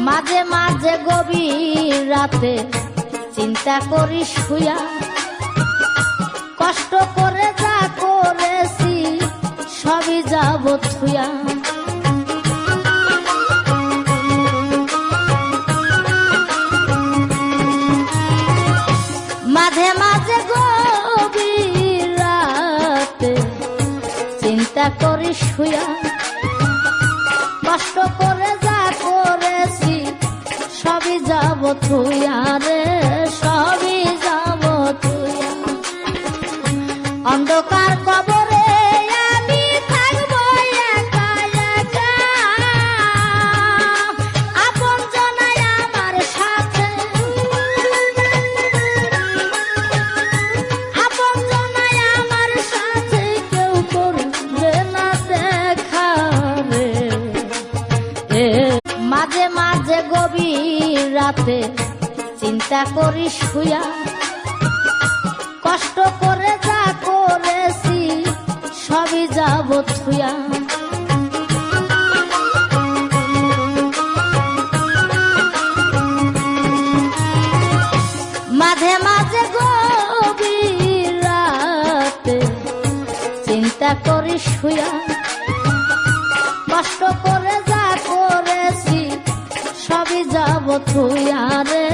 মাঝে মাঝে গভীর রাতে চিন্তা করি শুয়া, কষ্ট করে যা করেছি সবই যাব থুয়া। মাঝে মাঝে গভীর রাতে চিন্তা করি শুয়া, কষ্ট করে যা করেছি সবই যাব থুয়া রে, সবই যাব থুয়া। অন্ধকার কবরে আমি থাকবো একা একা, আপন জনাই আমার সাথে, আপন জনাই আমার সাথে কেউ করবে না দেখা রে। মাঝে মাঝে গভীর রাতে চিন্তা করি শুয়া, কষ্ট করে যা করেছি সবই যাব থুয়া। মাঝে মাঝে গভীর রাতে চিন্তা করি শুয়া, কষ্ট করে যা করেছি সবই যাব থুয়া রে।